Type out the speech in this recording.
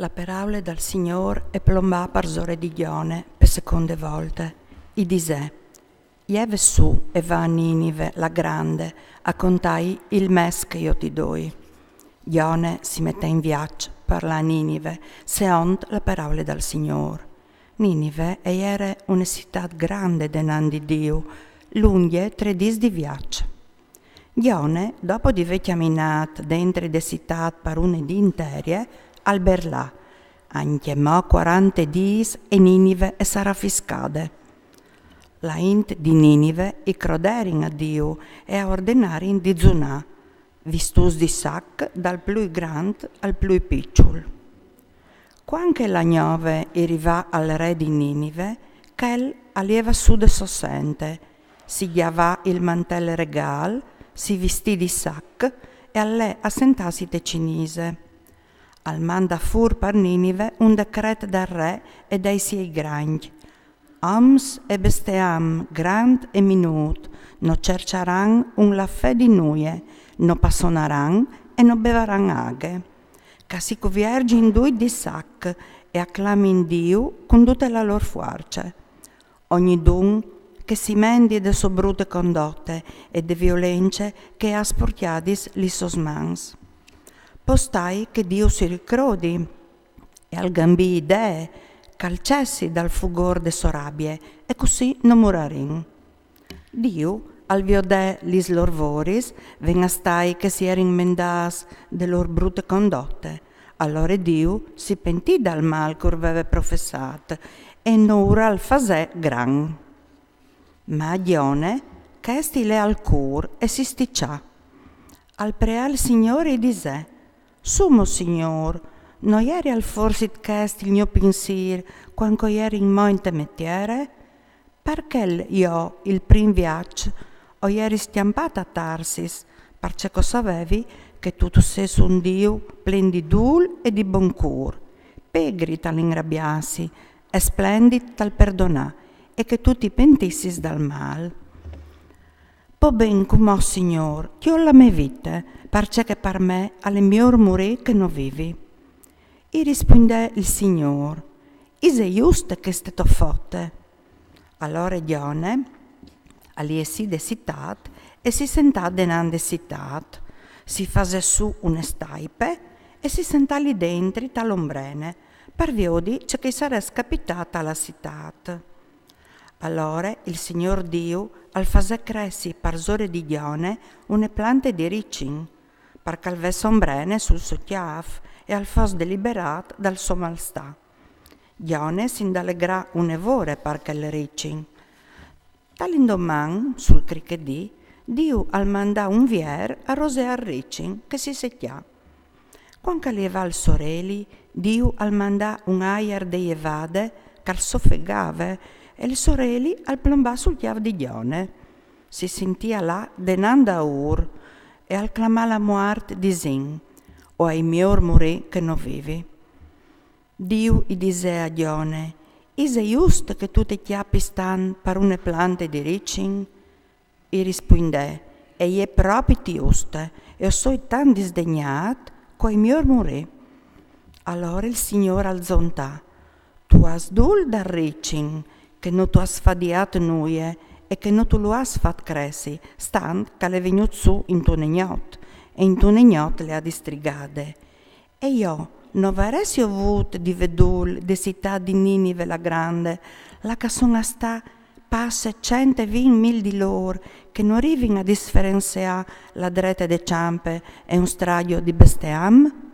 La paraula dal Signor è plombà per zore di Gione per seconde volte. I disè, Ieve su e va a Ninive, la grande, a contai il mes che io ti doi. Gione si mette in viaggio, parla a Ninive, se ont la paraula dal Signor. Ninive era una città grande denan di Dio, lunghe 3 dis di viaggio. Gione, dopo di aver camminato dentro de città per une di interie, al Berlà, anchiamò 40 dis e Ninive e sarà fiscade. La int di Ninive i croderin a Dio e a ordenarin di zunà, vistus di sac dal più grand al più piccol. Quanche la gnove arrivà al re di Ninive, ch'el alieva su de sossente, si chiavà il mantello regal, si vestì di sac e a lei assentasi te cinise. Al manda fur per Ninive un decreto del re e dei suoi grandi. Oms e besteam, grand e minut, no cerceran un laffè di nuie, no passonaran e no bevaran aghe. Casi cu viergi dui di sac e acclami in Dio con tutte la lor forze. Ogni dun che si mendi de so brute condotte e de violenze che ha sporchiadis li sosmans. Postai che Dio si ricrodi e al gambi idee calcessi dal fugor de sorabie e così non murarin. Dio al viodè lis lor voris venastai che si erin mendas de lor brute condotte. Allora Dio si pentì dal mal che aveva professato e nora al fasè gran. Ma Gione chesti le al cur e si sticcià. Al preal Signore disè, Sumo Signor, non eri al forsit chest il mio pensier quando eri in mointe mettiere? Perché io, il prim viaggio, o eri stiampata a Tarsis, perché sapevi che tu sei un Dio plen di dul e di bon cur, pegri tal ingrabbiassi e splendid tal perdonà, e che tu ti pentissis dal mal. Po ben come Signor, che ho la mia vita, perché che per me alle miglior morì che non vivi. E rispondè il Signor, is è giusto che stetto fotte? Allora Gione aliesi de citat e si sentà denande citat, si fase su una staipe e si sentà lì dentro tal'ombrene, per viodi c'è che sarebbe capitata alla citat. Allora il Signor Dio al fase cressi per zore di Gione une plante di ricin, per calvesse ombrene sul suo chiaf e al fos deliberat dal suo malstà. Gione s'indallegrà un'evore per quel ricin. Tal'indoman, sul crichedì, Dio al mandà un vier a rosear ricin che si secchià. Quando alieva al soreli, Dio al mandà un aier de evade che soffegave e il soreli al plombà sul chiav di Gione. Si sentia là denanda ur e al clamà la muart di zin, o ai mior morì che non vivi. Dio gli disse a Gione, is è giusto che tu ti chiappi stan per une plante di ricin? E rispondè, e è proprio giusto, e so tan disdegnat, che ai mior morì. Allora il Signore alzontà, tu has dul da ricin, che non tu has fadiat nuie, e che non tu lo has fat cressi, stant che le vegnut su in tu negnot, e in tu negnot le ha distrigade. E io non avresti avuto di vedul de città di Ninive la grande, la che sono sta passe 120.000 di loro, che non arrivino a differenziare la dreta de ciampe e un stradio di besteam?